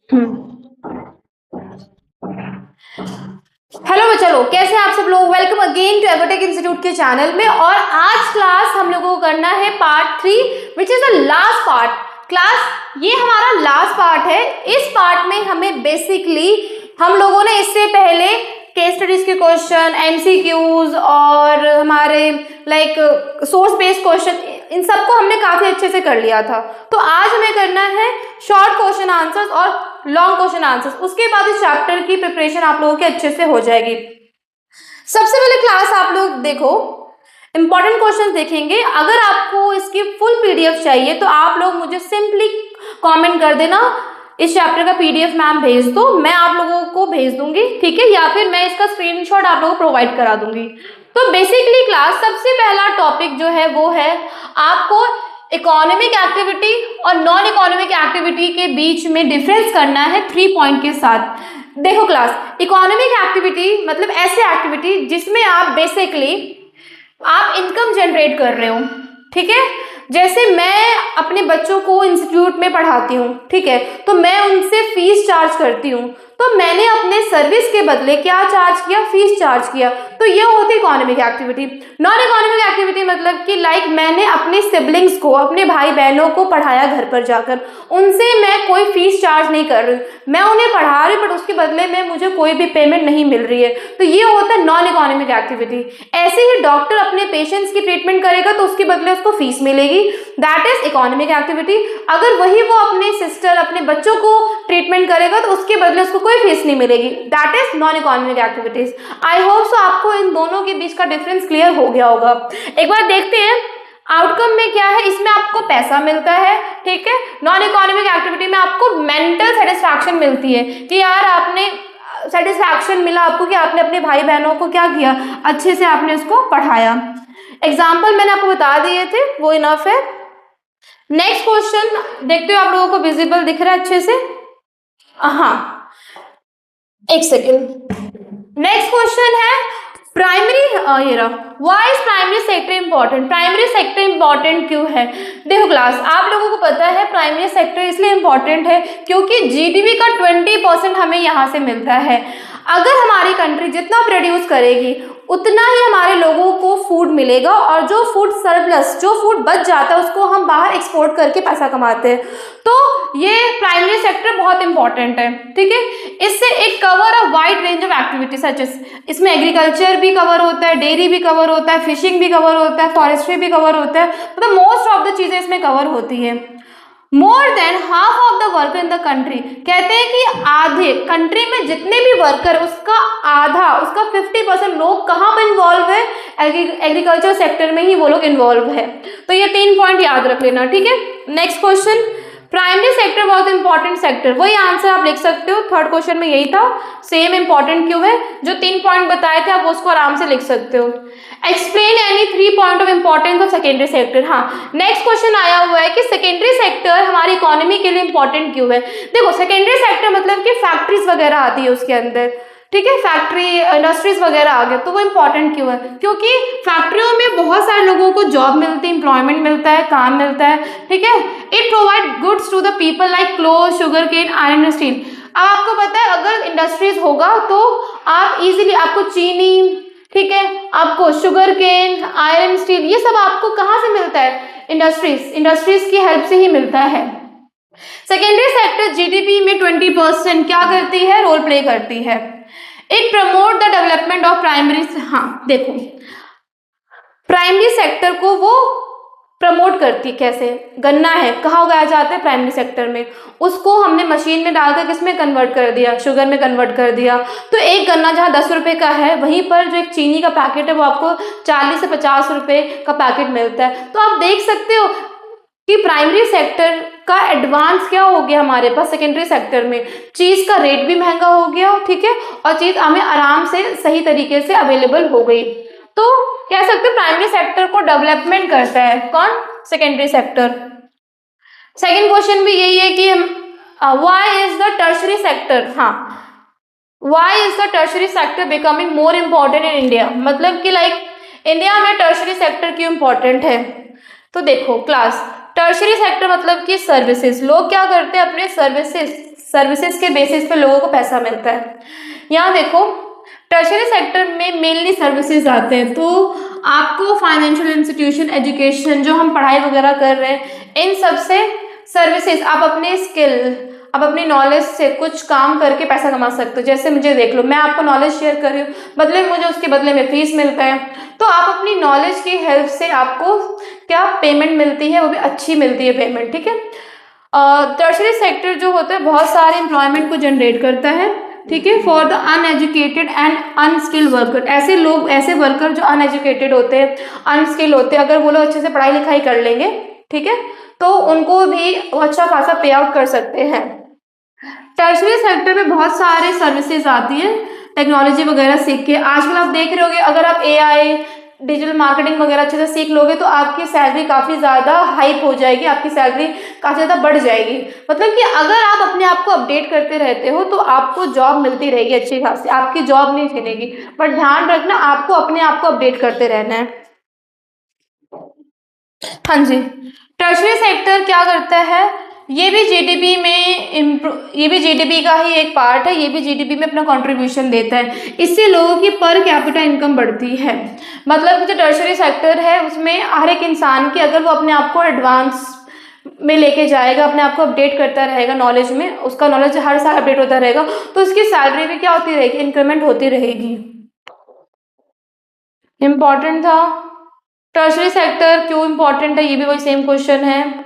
Hello चलो, कैसे हैं आप सब लोग। वेलकम अगेन टू एवरटेक इंस्टीट्यूट के चैनल में। और आज क्लास हम लोगों को करना है part 3 which is the last part. Class ये हमारा लास्ट पार्ट है। इस पार्ट में हमें बेसिकली हम लोगों ने इससे पहले केस स्टडीज के क्वेश्चन, एमसीक्यूज और हमारे सोर्स बेस्ड क्वेश्चन, इन सबको हमने काफी अच्छे से कर लिया था। तो आज हमें करना है शॉर्ट क्वेश्चन आंसर्स और लॉन्ग क्वेश्चन आंसर्स। उसके बाद इस चैप्टर की प्रिपरेशन आप लोगों की अच्छे से हो जाएगी। सबसे पहले क्लास आप लोग देखो, इंपॉर्टेंट क्वेश्चन देखेंगे। अगर आपको इसकी फुल पीडीएफ चाहिए तो आप लोग मुझे सिंपली कमेंट कर देना, इस चैप्टर का पीडीएफ मैम भेज दो, मैं आप लोगों को भेज दूंगी, ठीक है, या फिर मैं इसका स्क्रीनशॉट आप लोगों को प्रोवाइड करा दूंगी। तो बेसिकली क्लास सबसे पहला टॉपिक जो है वो है आपको इकोनॉमिक एक्टिविटी और नॉन इकोनॉमिक एक्टिविटी के बीच में डिफरेंस करना है 3 पॉइंट के साथ। देखो क्लास, इकोनॉमिक एक्टिविटी मतलब ऐसे एक्टिविटी जिसमें आप बेसिकली आप इनकम जनरेट कर रहे हो, ठीक है। जैसे मैं अपने बच्चों को इंस्टीट्यूट में पढ़ाती हूँ, ठीक है, तो मैं उनसे फीस चार्ज करती हूँ, तो मैंने अपने सर्विस के बदले क्या चार्ज किया, फीस चार्ज किया। तो ये होती है economic activity. Non economic activity मतलब कि मैंने अपने सिबलिंग्स को, अपने भाई बहनों को पढ़ाया घर पर जाकर, उनसे मैं कोई फीस चार्ज नहीं कर रही, मैं उन्हें पढ़ा रही बट उसके बदले में मुझे कोई भी पेमेंट नहीं मिल रही है। तो ये होता है नॉन इकोनॉमिक एक्टिविटी। ऐसे ही डॉक्टर अपने पेशेंट्स की ट्रीटमेंट करेगा तो उसके बदले उसको फीस मिलेगी, दैट इज इकोनॉमिक एक्टिविटी। अगर वही वो अपने सिस्टर, अपने बच्चों को ट्रीटमेंट करेगा तो उसके बदले उसको कोई फीस नहीं मिलेगी, that is non economic activities. I hope so आपको इन दोनों के बीच का डिफरेंस क्लियर हो गया होगा। एक बार देखते हैं आउटकम में क्या है। इसमें आपको पैसा मिलता है, ठीक है। नॉन इकोनॉमिक एक्टिविटी में आपको मेंटल सेटिस्फैक्शन मिलती है कि यार आपने सेटिस्फैक्शन मिला आपको कि आपने अपने भाई बहनों को क्या किया, अच्छे से आपने उसको पढ़ाया। एग्जाम्पल मैंने आपको बता दिए थे, वो इनफ है। नेक्स्ट क्वेश्चन देखते हो, आप लोगों को विजिबल दिख रहा है अच्छे से? हाँ, एक सेकेंड। नेक्स्ट क्वेश्चन है प्राइमरी, ये रहा, why is primary sector important. Primary sector important क्यों है? देखो क्लास, आप लोगों को पता है प्राइमरी सेक्टर इसलिए इंपॉर्टेंट है क्योंकि जीडीपी का 20% हमें यहाँ से मिलता है। अगर हमारी कंट्री जितना प्रोड्यूस करेगी उतना ही हमारे लोगों को फूड मिलेगा, और जो फूड सरप्लस, जो फूड बच जाता है उसको हम बाहर एक्सपोर्ट करके पैसा कमाते हैं। तो ये प्राइमरी सेक्टर बहुत इंपॉर्टेंट है, ठीक है। इससे एक cover a wide range of activities such as, इसमें एग्रीकल्चर भी कवर होता है, डेयरी भी कवर होता है, फिशिंग भी कवर होता है, फॉरेस्ट्री भी कवर होता है, मतलब मोस्ट ऑफ द चीजें इसमें कवर होती है। More than half of the worker in the country, कहते हैं कि आधे कंट्री में जितने भी वर्कर, उसका आधा, उसका 50% लोग कहाँ पर इन्वॉल्व है, एग्रीकल्चर सेक्टर में ही वो लोग इन्वॉल्व है। तो ये 3 पॉइंट याद रख लेना, ठीक है। नेक्स्ट क्वेश्चन, प्राइमरी सेक्टर बहुत इंपॉर्टेंट सेक्टर, वही आंसर आप लिख सकते हो। थर्ड क्वेश्चन में यही था, सेम इंपॉर्टेंट क्यों है, जो 3 पॉइंट बताए थे आप उसको आराम से लिख सकते हो। Explain any 3 point of importance of secondary sector. हाँ, नेक्स्ट क्वेश्चन आया हुआ है कि सेकेंडरी सेक्टर हमारी इकोनॉमी के लिए इंपॉर्टेंट क्यों है। देखो, सेकेंडरी सेक्टर मतलब कि फैक्ट्रीज वगैरह आती है उसके अंदर, ठीक है, फैक्ट्री इंडस्ट्रीज वगैरह आ गए, तो वो इंपॉर्टेंट क्यों है? क्योंकि फैक्ट्रियों में बहुत सारे लोगों को जॉब मिलती है, एम्प्लॉयमेंट मिलता है, काम मिलता है, ठीक है। It provide goods to the people like cloth, sugarcane, iron, steel. अब आपको पता है अगर इंडस्ट्रीज होगा तो आप इजीली, आपको चीनी, ठीक है, आपको शुगर केन, आयरन, स्टील, ये सब आपको कहाँ से मिलता है? इंडस्ट्रीज की हेल्प से ही मिलता है। सेकेंडरी सेक्टर जीडीपी में 20% क्या करती है, रोल प्ले करती है। It promote the development of primary, हाँ देखो, प्राइमरी सेक्टर को वो प्रमोट करती, कैसे? गन्ना है, कहाँ उगाया जाता है? प्राइमरी सेक्टर में। उसको हमने मशीन में डालकर किसमें कन्वर्ट कर दिया? शुगर में कन्वर्ट कर दिया। तो एक गन्ना जहाँ 10 रुपए का है, वहीं पर जो एक चीनी का पैकेट है वो आपको 40 से 50 रुपए का पैकेट मिलता है। तो आप देख सकते हो कि प्राइमरी सेक्टर का एडवांस क्या हो गया हमारे पास सेकेंडरी सेक्टर में, चीज का रेट भी महंगा हो गया, ठीक है, और चीज हमें आराम से सही तरीके से अवेलेबल हो गई। तो कह सकते हैं प्राइमरी सेक्टर को डेवलपमेंट करता है कौन? Secondary sector. सेकेंड क्वेश्चन भी यही है कि why is the tertiary sector, हाँ, why is the tertiary sector becoming more important in India, मतलब कि इंडिया में टर्शरी सेक्टर क्यों इम्पोर्टेंट है? तो देखो क्लास, टर्शरी सेक्टर मतलब कि सर्विसेज, लोग क्या करते हैं, अपने सर्विसेज सर्विसेज के बेसिस पे लोगों को पैसा मिलता है। यहाँ देखो टर्शियरी सेक्टर में मेनली सर्विसेज आते हैं, तो आपको फाइनेंशियल इंस्टीट्यूशन, एजुकेशन, जो हम पढ़ाई वगैरह कर रहे हैं, इन सब से सर्विसेज आप अपने स्किल, आप अपनी नॉलेज से कुछ काम करके पैसा कमा सकते हो। जैसे मुझे देख लो, मैं आपको नॉलेज शेयर कर रही हूँ, बदले में मुझे उसके बदले में फीस मिलता है, तो आप अपनी नॉलेज की हेल्प से आपको क्या पेमेंट मिलती है, वो भी अच्छी मिलती है पेमेंट, ठीक है। टर्शियरी सेक्टर जो होता है बहुत सारे एम्प्लॉयमेंट को जनरेट करता है, ठीक है, for the uneducated and unskilled worker. ऐसे लोग, ऐसे वर्कर जो अनएजुकेटेड होते हैं, अनस्किल्ड होते हैं, अगर वो लोग अच्छे से पढ़ाई लिखाई कर लेंगे, ठीक है, तो उनको भी वो अच्छा खासा पे आउट कर सकते हैं। टर्शियरी सेक्टर में बहुत सारे सर्विसेज आती है, टेक्नोलॉजी वगैरह सीख के। आजकल आप देख रहे होगे, अगर आप AI, डिजिटल मार्केटिंग वगैरह अच्छे से सीख लोगे तो आपकी सैलरी काफ़ी ज़्यादा हाइप हो जाएगी, आपकी सैलरी काफ़ी ज़्यादा बढ़ जाएगी। मतलब कि अगर आप अपने आप को अपडेट करते रहते हो तो आपको जॉब मिलती रहेगी अच्छी खासी, आपकी जॉब नहीं छीनेगी, बट ध्यान रखना आपको अपने आप को अपडेट करते रहना है। हाँ जी, टर्शियरी सेक्टर क्या करता है, ये भी जीडीपी में ये भी जीडीपी का ही एक पार्ट है, ये भी जीडीपी में अपना कंट्रीब्यूशन देता है। इससे लोगों की पर कैपिटा इनकम बढ़ती है। मतलब जो टर्शियरी सेक्टर है उसमें हर एक इंसान की, अगर वो अपने आप को एडवांस में लेके जाएगा, अपने आप को अपडेट करता रहेगा नॉलेज में, उसका नॉलेज हर साल अपडेट होता रहेगा, तो उसकी सैलरी भी क्या होती रहेगी, इंक्रीमेंट होती रहेगी। इम्पॉर्टेंट था। टर्शियरी सेक्टर क्यों इम्पॉर्टेंट है, ये भी वही सेम क्वेश्चन है।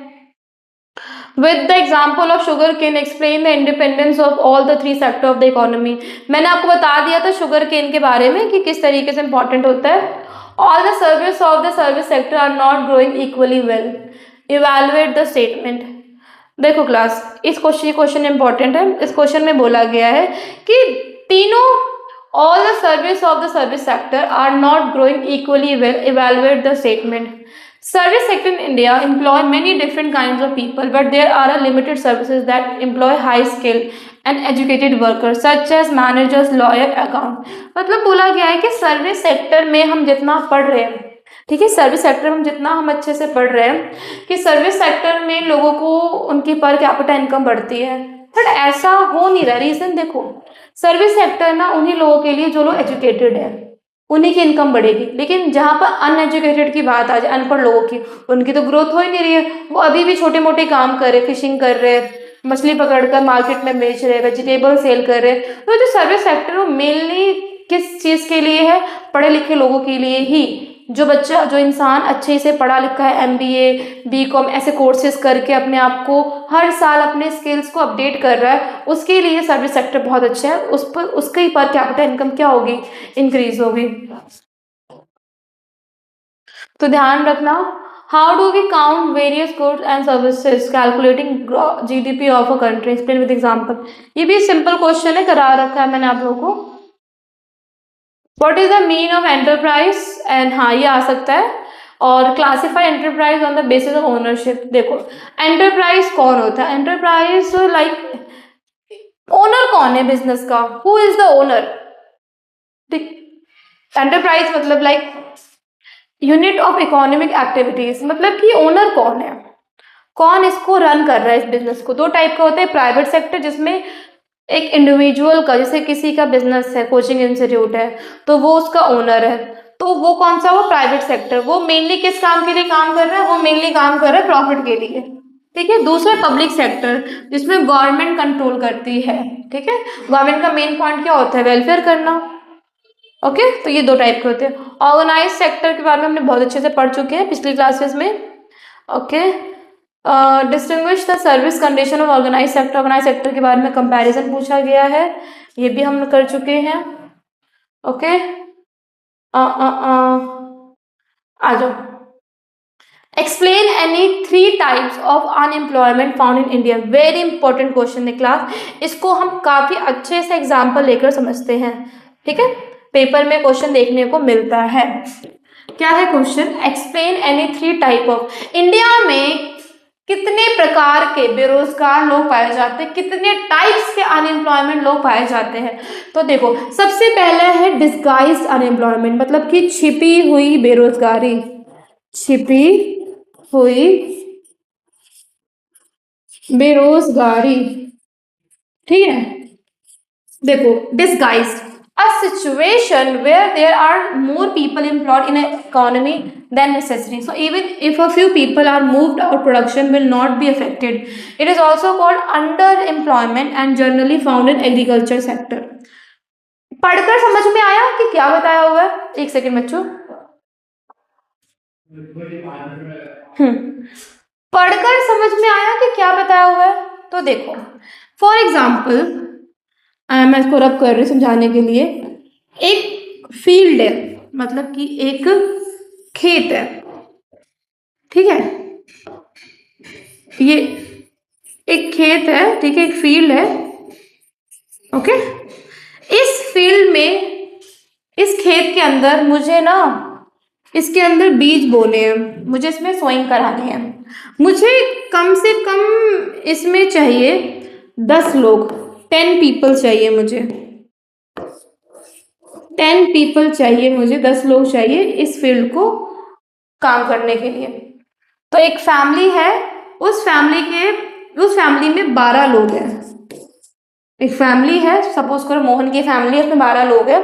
With the example of sugar cane, explain the independence of all the three sector of the economy। मैंने आपको बता दिया था शुगर केन के बारे में कि किस तरीके से इम्पोर्टेंट होता है। All the service of the service sector are not growing equally well। Evaluate the statement। देखो क्लास, इस क्वेश्चन इम्पोर्टेंट है। इस क्वेश्चन में बोला गया है कि तीनों all the service of the service sector are not growing equally well। Evaluate the statement। Service sector in India employ many different kinds of people, but there are a limited services that employ high skilled and educated workers such as managers, lawyer, account। मतलब बोला गया है कि service sector में हम जितना पढ़ रहे हैं, ठीक है, सर्विस सेक्टर में जितना हम अच्छे से पढ़ रहे हैं कि सर्विस सेक्टर में लोगों को उनकी पर कैपिटा इनकम बढ़ती है, बट ऐसा हो नहीं रहा। रीजन देखो, सर्विस सेक्टर ना उन्हीं लोगों के लिए जो लोग एजुकेटेड है, उन्हीं की इनकम बढ़ेगी, लेकिन जहाँ पर अनएजुकेटेड की बात आ जाए, अनपढ़ लोगों की, उनकी तो ग्रोथ हो ही नहीं रही है। वो अभी भी छोटे मोटे काम कर रहे, फिशिंग कर रहे, मछली पकड़कर मार्केट में बेच रहे, वेजिटेबल सेल कर रहे। तो जो सर्विस सेक्टर वो मेनली किस चीज़ के लिए है, पढ़े लिखे लोगों के लिए ही। जो इंसान अच्छे से पढ़ा लिखा है, MBA, BCom ऐसे कोर्सेज करके अपने आप को हर साल अपने स्किल्स को अपडेट कर रहा है, उसके लिए सर्विस सेक्टर बहुत अच्छा है। उस पर उसकी पर कैपिटा इनकम क्या होगी, इंक्रीज होगी। तो ध्यान रखना, how do we count various goods and services calculating GDP of a country, explain with example. ये भी सिंपल क्वेश्चन है, करा रखा है मैंने आप लोगों को। What is the mean of enterprise and, हाँ ये आ सकता है। और classify enterprise on the basis of ownership. देखो एंटरप्राइज कौन होता है, एंटरप्राइज लाइक ओनर कौन है बिजनेस का, who is the owner. Enterprise मतलब like unit of economic activities, मतलब कि ओनर कौन है, कौन इसको रन कर रहा है इस बिजनेस को। दो टाइप का होता है, प्राइवेट सेक्टर जिसमें एक इंडिविजुअल का, जैसे किसी का बिजनेस है, कोचिंग इंस्टीट्यूट है, तो वो उसका ओनर है, तो वो कौन सा, वो प्राइवेट सेक्टर। वो मेनली किस काम के लिए काम कर रहा है, वो मेनली काम कर रहा है प्रॉफिट के लिए, ठीक है। दूसरा पब्लिक सेक्टर जिसमें गवर्नमेंट कंट्रोल करती है, ठीक है। गवर्नमेंट का मेन पॉइंट क्या होता है, वेलफेयर करना, ओके। तो ये दो टाइप के होते हैं। ऑर्गेनाइज सेक्टर के बारे में हमने बहुत अच्छे से पढ़ चुके हैं पिछली क्लासेस में, okay. Distinguish the service condition of organise sector, organise sector के बारे में कंपैरिजन पूछा गया है, ये भी हम कर चुके हैं, ओके। आ जाओ, explain any 3 types of unemployment found in India. Very important question है क्लास, इसको हम काफी अच्छे से एग्जाम्पल लेकर समझते हैं, ठीक है। पेपर में क्वेश्चन देखने को मिलता है। क्या है question, explain any 3 type of, India में कितने प्रकार के बेरोजगार लोग पाए जाते हैं, कितने टाइप्स के अनएम्प्लॉयमेंट लोग पाए जाते हैं। तो देखो सबसे पहला है डिस्गाइज्ड अनएम्प्लॉयमेंट, मतलब कि छिपी हुई बेरोजगारी, छिपी हुई बेरोजगारी, ठीक है, देखो, disguised a situation where there are more people employed in an economy than necessary. So even if a few people are moved out, production will not be affected. It is also called underemployment and generally found in agriculture sector. पढ़कर समझ में आया कि क्या बताया हुआ है? एक सेकंड बच्चों, पढ़कर समझ में आया कि क्या बताया हुआ है? तो देखो, फॉर एग्जाम्पल, मैं इसको रब कर रही हूँ समझाने के लिए। एक फील्ड है, मतलब कि एक खेत है, ठीक है, ये एक खेत है, ठीक है, एक फील्ड है, ओके। इस फील्ड में, इस खेत के अंदर मुझे ना, इसके अंदर बीज बोने हैं, मुझे इसमें सोइंग करानी है। मुझे कम से कम इसमें चाहिए 10 लोग, 10 पीपल चाहिए मुझे, 10 पीपल चाहिए मुझे, 10 लोग चाहिए इस फील्ड को काम करने के लिए। तो एक फैमिली है, उस फैमिली में 12 लोग हैं। एक फैमिली है, सपोज करो मोहन की फैमिली है, उसमें 12 लोग हैं,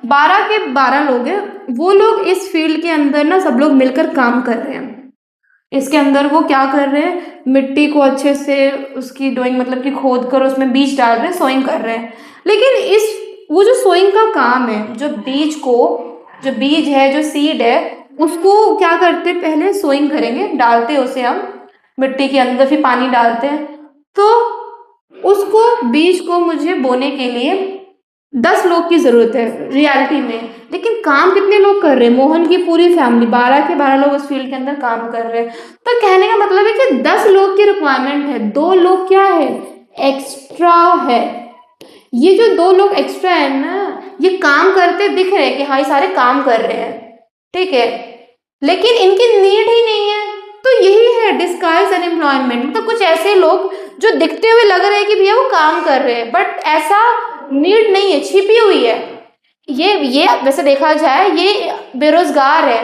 12 के 12 लोग हैं। वो लोग इस फील्ड के अंदर ना सब लोग मिलकर काम कर रहे हैं। इसके अंदर वो क्या कर रहे हैं, मिट्टी को अच्छे से उसकी डोइंग, मतलब कि खोद कर उसमें बीज डाल रहे हैं, सोइंग कर रहे हैं। लेकिन वो जो सोइंग का काम है, जो बीज है, जो सीड है, उसको क्या करते, पहले सोइंग करेंगे, डालते उसे हम मिट्टी के अंदर, फिर पानी डालते हैं। तो उसको बीज को मुझे बोने के लिए 10 लोग की जरूरत है रियलिटी में। लेकिन काम कितने लोग कर रहे हैं? मोहन की पूरी फैमिली, 12 के 12 लोग उस फील्ड के अंदर काम कर रहे हैं। तो कहने का मतलब है कि 10 लोग की रिक्वायरमेंट है, 2 लोग क्या है, एक्स्ट्रा है। ये जो 2 लोग एक्स्ट्रा है ना, ये काम करते दिख रहे हैं कि हाँ ये सारे काम कर रहे हैं, ठीक है, लेकिन इनकी नीड ही नहीं है। तो यही है डिस्गाइज अनएम्प्लॉयमेंट, मतलब कुछ ऐसे लोग जो दिखते हुए लग रहे हैं कि भैया वो काम कर रहे हैं, बट ऐसा नीड नहीं है, छिपी हुई है। ये वैसे देखा जाए ये बेरोजगार है,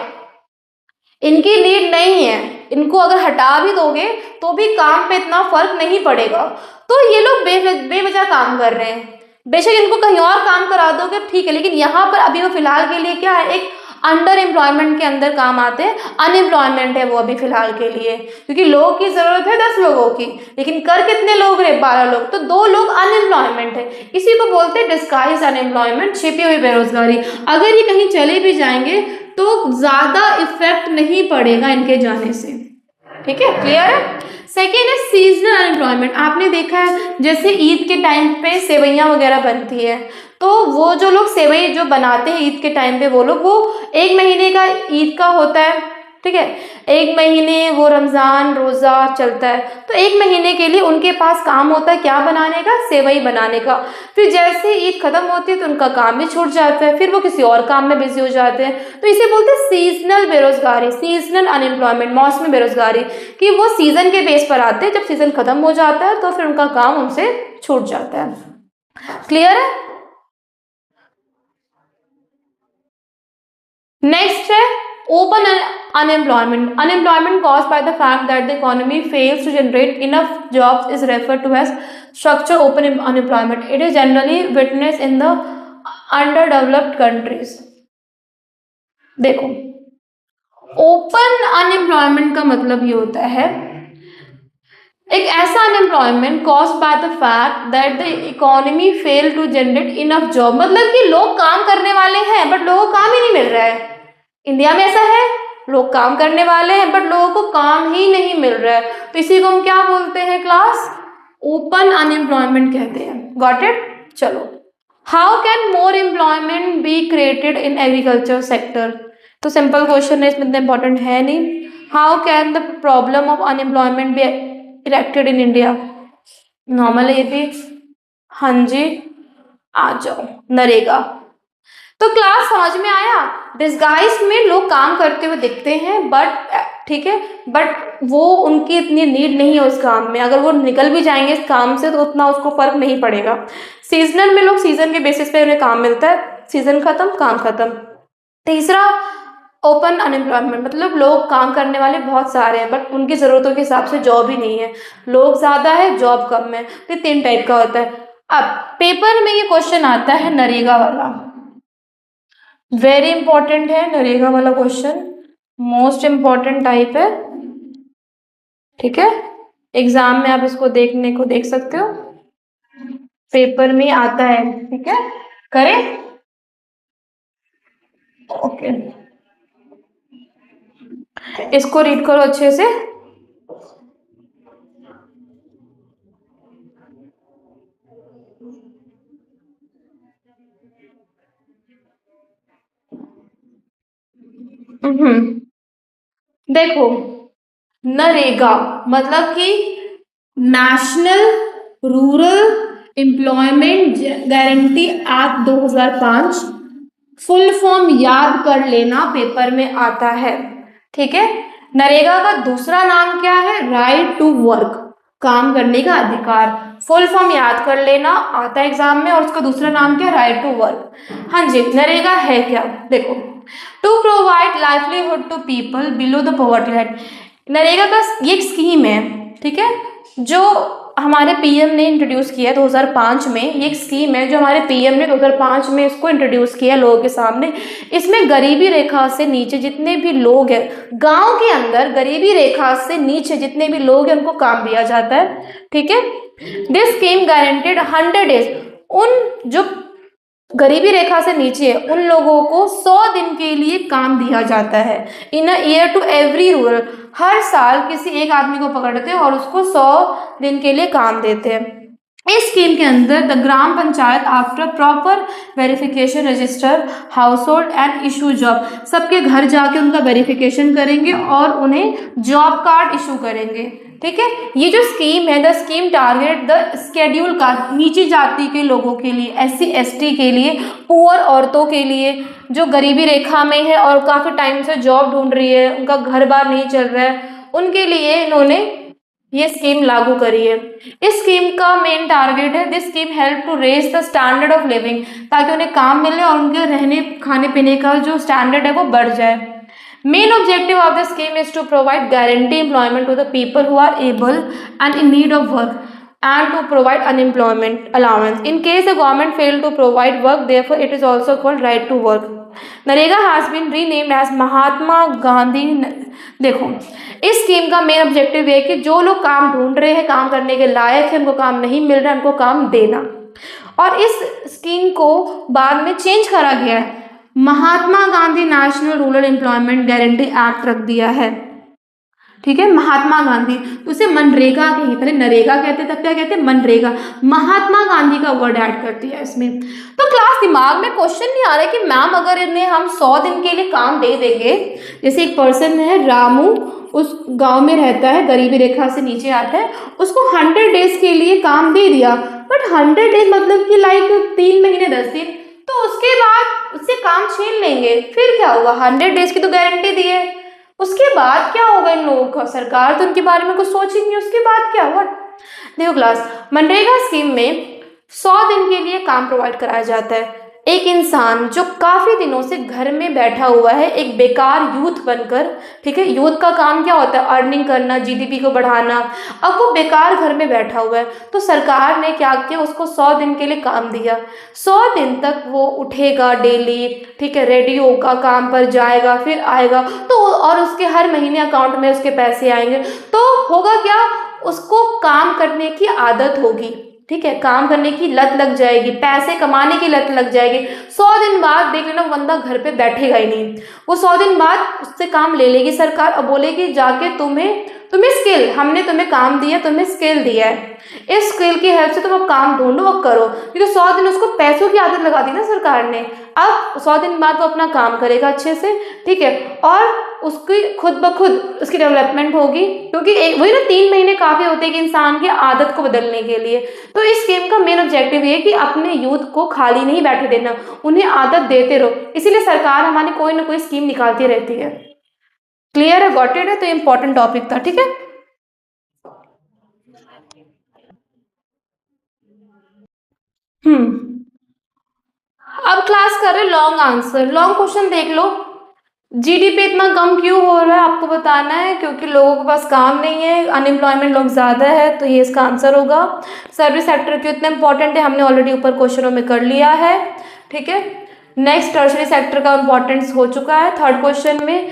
इनकी नीड नहीं है, इनको अगर हटा भी दोगे तो भी काम पे इतना फर्क नहीं पड़ेगा। तो ये लोग बेवजह काम कर रहे हैं। बेशक इनको कहीं और काम करा दोगे ठीक है, लेकिन यहाँ पर अभी वो फिलहाल के लिए क्या है, एक अंडर एम्प्लॉयमेंट के अंदर काम आते हैं, अनएम्प्लॉयमेंट है वो अभी फिलहाल के लिए, क्योंकि लोगों की जरूरत है 10 लोगों की, लेकिन कर कितने लोग रहे, 12 लोग, तो 2 लोग अनएम्प्लॉयमेंट है। इसी को बोलते हैं डिस्गाइज अनएम्प्लॉयमेंट, छिपी हुई बेरोजगारी। अगर ये कहीं चले भी जाएंगे तो ज्यादा इफेक्ट नहीं पड़ेगा इनके जाने से, ठीक है, क्लियर है। सेकेंड है सीजनल अनएम्प्लॉयमेंट। आपने देखा है जैसे ईद के टाइम पे सेवैयाँ वगैरह बनती है, तो वो जो लोग सेवई जो बनाते हैं ईद के टाइम पे, वो लोग, वो 1 महीने का ईद का होता है, ठीक है, 1 महीने वो रमज़ान रोज़ा चलता है, तो 1 महीने के लिए उनके पास काम होता है क्या बनाने का, सेवई बनाने का। फिर जैसे ईद खत्म होती है तो उनका काम भी छूट जाता है, फिर वो किसी और काम में बिजी हो जाते हैं। तो इसे बोलते हैं सीजनल बेरोजगारी, सीजनल अनएम्प्लॉयमेंट, मौसमी बेरोजगारी, कि वो सीजन के बेस पर आते हैं, जब सीजन खत्म हो जाता है तो फिर उनका काम उनसे छूट जाता है। क्लियर है। नेक्स्ट है open unemployment. Unemployment caused by the fact that the economy fails to generate enough jobs is referred to as structural open unemployment. It is generally witnessed in the underdeveloped countries. देखो, open unemployment का मतलब ये होता है एक ऐसा unemployment caused by the fact that the economy fail to generate enough job, मतलब कि लोग काम करने वाले हैं बट लोगों को काम ही नहीं मिल रहा है। इंडिया में ऐसा है, लोग काम करने वाले हैं बट लोगों को काम ही नहीं मिल रहा है, तो इसी को हम क्या बोलते हैं क्लास, ओपन अनएम्प्लॉयमेंट कहते हैं। Got it. चलो, how can more employment be created in agriculture sector? तो सिंपल क्वेश्चन है, इसमें इतना इंपॉर्टेंट है नहीं। How can the problem of unemployment be elected in India? Normal है ये भी, हाँ जी, आ जाओ, नरेगा। तो क्लास समझ में आया, डिस्गाइज में लोग काम करते हुए दिखते हैं बट, ठीक है, बट वो उनकी इतनी नीड नहीं है उस काम में, अगर वो निकल भी जाएंगे इस काम से तो उतना उसको फर्क नहीं पड़ेगा। सीजनल में लोग सीजन के बेसिस पे उन्हें काम मिलता है, सीजन खत्म काम खत्म। तीसरा ओपन अनएम्प्लॉयमेंट, मतलब लोग काम करने वाले बहुत सारे हैं बट उनकी ज़रूरतों के हिसाब से जॉब ही नहीं है, लोग ज़्यादा है जॉब कम है। तो 3 टाइप का होता है, अब पेपर में ये क्वेश्चन आता है नरेगा वाला, वेरी इंपॉर्टेंट है नरेगा वाला क्वेश्चन, मोस्ट इंपॉर्टेंट टाइप है, ठीक है। एग्जाम में आप इसको देख सकते हो, पेपर में आता है, ठीक है। करें, ओके, इसको रीड करो अच्छे से। देखो, नरेगा मतलब कि national rural employment guarantee act 2005, full form याद कर लेना, पेपर में आता है, ठीक है। नरेगा का दूसरा नाम क्या है? राइट टू वर्क, काम करने का अधिकार। फुल फॉर्म याद कर लेना, आता है एग्जाम में, और उसका दूसरा नाम क्या? Right to work. हाँ जी, नरेगा है क्या? देखो, to provide livelihood to people below the poverty line. NREGA का ये एक स्कीम है, ठीक है, जो हमारे पीएम ने इंट्रोड्यूस किया 2005 में। ये एक स्कीम है जो हमारे पीएम ने 2005 में इसको इंट्रोड्यूस किया लोगों के सामने। इसमें गरीबी रेखा से नीचे जितने भी लोग हैं, गांव के अंदर गरीबी रेखा से नीचे जितने भी लोग हैं, उनको काम दिया जाता है, ठीक है। दिस स्कीम गारंटेड 100 डेज, उन जो गरीबी रेखा से नीचे है उन लोगों को 100 दिन के लिए काम दिया जाता है। In a year to every rural, हर साल किसी एक आदमी को पकड़ते हैं और उसको 100 दिन के लिए काम देते हैं। इस स्कीम के अंदर the gram panchayat after proper verification register house hold and issue job, सबके घर जाके उनका वेरिफिकेशन करेंगे और उन्हें जॉब कार्ड इशू करेंगे, ठीक है। ये जो स्कीम है, the scheme target the schedule caste, नीची जाति के लोगों के लिए, SC ST के लिए, पुअर औरतों के लिए जो गरीबी रेखा में है और काफ़ी टाइम से जॉब ढूंढ रही है, उनका घर बार नहीं चल रहा है, उनके लिए इन्होंने ये स्कीम लागू करी है। इस स्कीम का मेन टारगेट है, this scheme help to raise the standard of living, ताकि उन्हें काम मिले और उनके रहने खाने पीने का जो स्टैंडर्ड है वो बढ़ जाए। Main objective of the scheme is to provide guarantee employment to the people who are able and in need of work and to provide unemployment allowance. In case the government fail to provide work, therefore it is also called right to work. NREGA has been renamed as Mahatma Gandhi. देखो, इस scheme का main objective है कि जो लोग काम ढूंढ रहे हैं, काम करने के लायक है, उनको काम नहीं मिल रहा है, उनको काम देना। और इस स्कीम को बाद में चेंज करा गया है, Mahatma Gandhi national rural employment guarantee act रख दिया है, ठीक है। महात्मा गांधी, तो उसे मनरेगा के ही, पहले नरेगा कहते तब क्या कहते? मनरेगा। महात्मा गांधी का वर्ड ऐड कर दिया इसमें। तो क्लास दिमाग में क्वेश्चन नहीं आ रहा है कि मैम अगर इन्हें हम 100 दिन के लिए काम दे देंगे, जैसे एक पर्सन है रामू, उस गांव में रहता है, गरीबी रेखा से नीचे आता है, उसको 100 डेज के लिए काम दे दिया, बट 100 डेज मतलब कि लाइक 3 महीने 10 दिन, तो उसके बाद उससे काम छीन लेंगे, फिर क्या होगा? 100 डेज की तो गारंटी दी है, उसके बाद क्या होगा इन लोगों का? सरकार तो उनके बारे में कुछ सोच ही नहीं, उसके बाद क्या होगा? देखो क्लास, मनरेगा स्कीम में 100 दिन के लिए काम प्रोवाइड कराया जाता है। एक इंसान जो काफ़ी दिनों से घर में बैठा हुआ है, एक बेकार यूथ बनकर, ठीक है, यूथ का काम क्या होता है? अर्निंग करना, GDP को बढ़ाना। अब वो बेकार घर में बैठा हुआ है, तो सरकार ने क्या किया? उसको 100 दिन के लिए काम दिया। 100 दिन तक वो उठेगा डेली, ठीक है, रेडी होगा, काम पर जाएगा, फिर आएगा, तो और उसके हर महीने अकाउंट में उसके पैसे आएंगे। तो होगा क्या? उसको काम करने की आदत होगी, ठीक है, काम करने की लत लग जाएगी, पैसे कमाने की लत लग जाएगी। 100 दिन बाद देख लेना, बंदा घर पे बैठेगा ही नहीं, वो 100 दिन बाद उससे काम ले लेगी सरकार और बोलेगी जाके तुम्हें स्किल, हमने तुम्हें काम दिया, तुम्हें स्किल दिया है, इस स्किल की हेल्प से तुम अब काम ढूंढो और करो, क्योंकि 100 दिन उसको पैसों की आदत लगा दी ना सरकार ने। अब 100 दिन बाद वो अपना काम करेगा अच्छे से, ठीक है, और उसकी खुद ब खुद उसकी डेवलपमेंट होगी, क्योंकि एक वही ना 3 महीने काफ़ी होते हैं कि इंसान की आदत को बदलने के लिए। तो इस स्कीम का मेन ऑब्जेक्टिव ये है कि अपने यूथ को खाली नहीं बैठे देना, उन्हें आदत देते रहो, इसीलिए सरकार हमारी कोई ना कोई स्कीम निकालती रहती है। क्लियर है? गॉट इट है? तो इम्पोर्टेंट टॉपिक था, ठीक है। अब क्लास कर रहे लॉन्ग आंसर, लॉन्ग क्वेश्चन देख लो। जीडीपी इतना कम क्यों हो रहा है आपको बताना है, क्योंकि लोगों के पास काम नहीं है, अनएम्प्लॉयमेंट लोग ज़्यादा है, तो ये इसका आंसर होगा। सर्विस सेक्टर क्यों इतना इंपॉर्टेंट है हमने ऑलरेडी ऊपर क्वेश्चनों में कर लिया है, ठीक है। नेक्स्ट टर्शरी सेक्टर का इंपॉर्टेंस हो चुका है थर्ड क्वेश्चन में।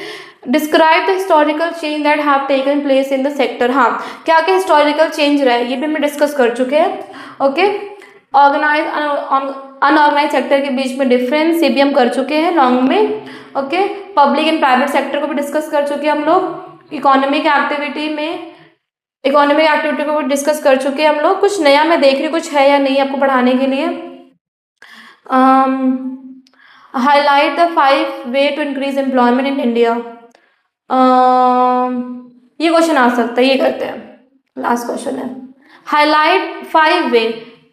Describe the historical change that have taken place in the sector. हाँ, क्या क्या हिस्टोरिकल चेंज रहा है ये भी हम डिस्कस कर चुके हैं, ओके। ऑर्गेनाइज अनऑर्गेनाइज सेक्टर के बीच में डिफरेंस ये भी हम कर चुके हैं लॉन्ग में, okay. Public and private sector को भी डिस्कस कर चुके हैं हम लोग। इकोनॉमिक एक्टिविटी को भी डिस्कस कर चुके हैं हम लोग। कुछ नया मैं देख रही, कुछ है या नहीं आपको पढ़ाने के लिए। Highlight the 5 way to increase employment in India. ये क्वेश्चन आ सकता है, ये करते हैं, लास्ट क्वेश्चन है। हाईलाइट 5 वे,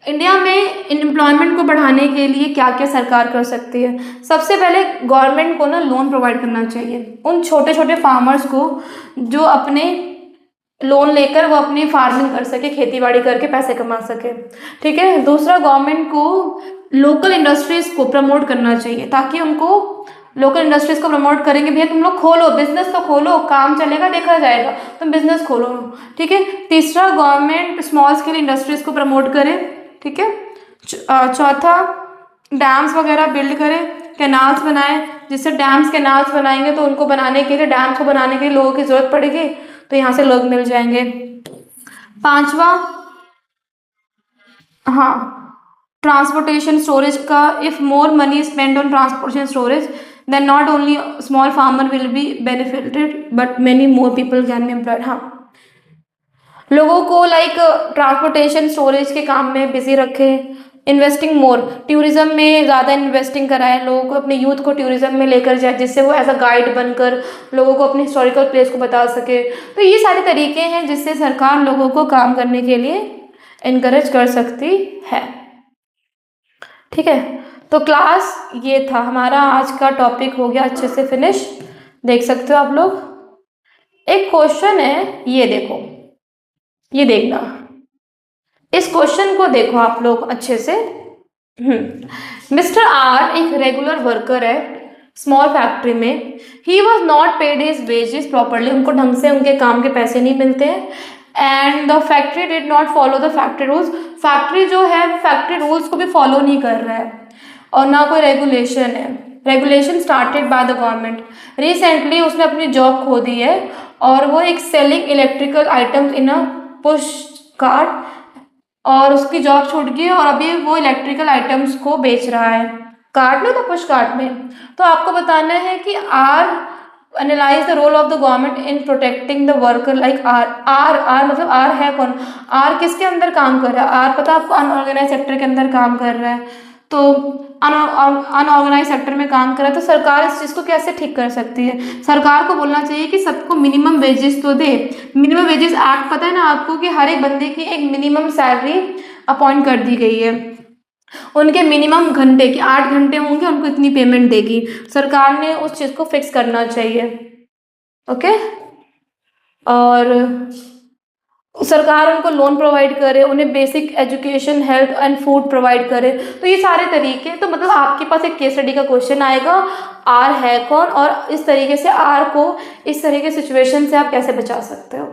इंडिया में एम्प्लॉयमेंट को बढ़ाने के लिए क्या क्या सरकार कर सकती है। सबसे पहले गवर्नमेंट को ना लोन प्रोवाइड करना चाहिए उन छोटे छोटे फार्मर्स को जो अपने लोन लेकर वो अपनी फार्मिंग कर सके, खेती बाड़ी करके पैसे कमा सके, ठीक है। दूसरा, गवर्नमेंट को लोकल इंडस्ट्रीज को प्रमोट करना चाहिए, ताकि उनको लोकल इंडस्ट्रीज को प्रमोट करेंगे, भैया तुम लोग खोलो बिजनेस, तो खोलो, काम चलेगा देखा जाएगा, तुम बिजनेस खोलो, ठीक है। तीसरा, गवर्नमेंट स्मॉल स्केल इंडस्ट्रीज को प्रमोट करे, ठीक है। चौथा, डैम्स वगैरह बिल्ड करे, कैनाल्स बनाए, जिससे डैम्स कैनाल्स बनाएंगे तो उनको बनाने के लिए, डैम्स को बनाने के लिए लोगों की जरूरत पड़ेगी, तो यहाँ से लोग मिल जाएंगे। पांचवा, हाँ, ट्रांसपोर्टेशन स्टोरेज का, if more money spend on transportation storage then not only small farmer will be benefited but many more people can be employed. हाँ, लोगों को लाइक ट्रांसपोर्टेशन स्टोरेज के काम में बिजी रखें। इन्वेस्टिंग मोर, टूरिज्म में ज़्यादा इन्वेस्टिंग कराएं, लोगों को, अपने यूथ को टूरिज्म में लेकर जाए, जिससे वो एज अ गाइड बनकर लोगों को अपने हिस्टोरिकल प्लेस को बता सके। तो ये सारे तरीके हैं जिससे सरकार लोगों को काम करने के लिए इनकरेज कर सकती है, ठीक है। तो क्लास ये था हमारा आज का टॉपिक, हो गया अच्छे से फिनिश, देख सकते हो आप लोग। एक क्वेश्चन है, ये देखो, ये देखना, इस क्वेश्चन को देखो आप लोग अच्छे से। मिस्टर आर एक रेगुलर वर्कर है स्मॉल फैक्ट्री में। He was not paid his wages properly, उनको ढंग से उनके काम के पैसे नहीं मिलते हैं। And the factory did not follow the factory rules, factory जो है फैक्ट्री रूल्स को भी फॉलो नहीं कर रहा है, और ना कोई रेगुलेशन है। Regulation started by the government. Recently उसने अपनी जॉब खो दी है, और वो एक selling electrical items in a push cart, और उसकी जॉब छूट गई और अभी वो इलेक्ट्रिकल आइटम्स को बेच रहा है, कार्ट में, तो पुश कार्ट में। तो आपको बताना है कि are analyse the role of the government in protecting the worker, like are मतलब आर है कौन, आर किसके अंदर काम कर रहा है। आर पता आपको अनऑर्गेनाइज सेक्टर के अंदर काम कर रहा है, तो अनऑर्गेनाइज सेक्टर में काम कर रहा है, तो सरकार इस चीज़ को कैसे ठीक कर सकती है। सरकार को बोलना चाहिए कि सबको मिनिमम वेजेस तो दे। मिनिमम वेजेस एक्ट पता है ना आपको, कि हर एक बंदे की एक मिनिमम सैलरी अपॉइंट कर दी गई है, उनके मिनिमम घंटे की 8 घंटे होंगे, उनको इतनी पेमेंट देगी। सरकार ने उस चीज़ को फिक्स करना चाहिए, ओके। और सरकार उनको लोन प्रोवाइड करे, उन्हें basic education, health and food provide करे। तो ये सारे तरीके, तो मतलब आपके पास एक केस स्टडी का क्वेश्चन आएगा, आर है कौन, और इस तरीके से आर को इस तरह के सिचुएशन से आप कैसे बचा सकते हो,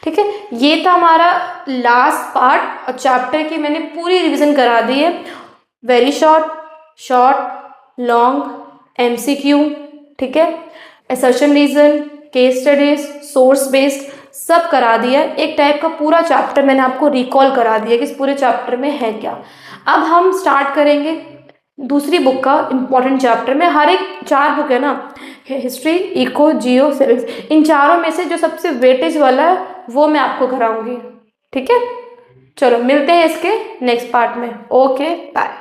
ठीक है। ये था हमारा लास्ट पार्ट, और चैप्टर की मैंने पूरी रिवीजन करा दी है। वेरी शॉर्ट, लॉन्ग, MCQ, ठीक है, assertion reason, case studies, source based, सब करा दिया। एक टाइप का पूरा चैप्टर मैंने आपको रिकॉल करा दिया कि इस पूरे चैप्टर में है क्या। अब हम स्टार्ट करेंगे दूसरी बुक का इम्पॉर्टेंट चैप्टर में। हर एक 4 बुक है ना, हिस्ट्री, इको, जियो, सिविक्स, इन चारों में से जो सबसे वेटेज वाला है वो मैं आपको कराऊंगी, ठीक है। चलो मिलते हैं इसके नेक्स्ट पार्ट में, ओके बाय।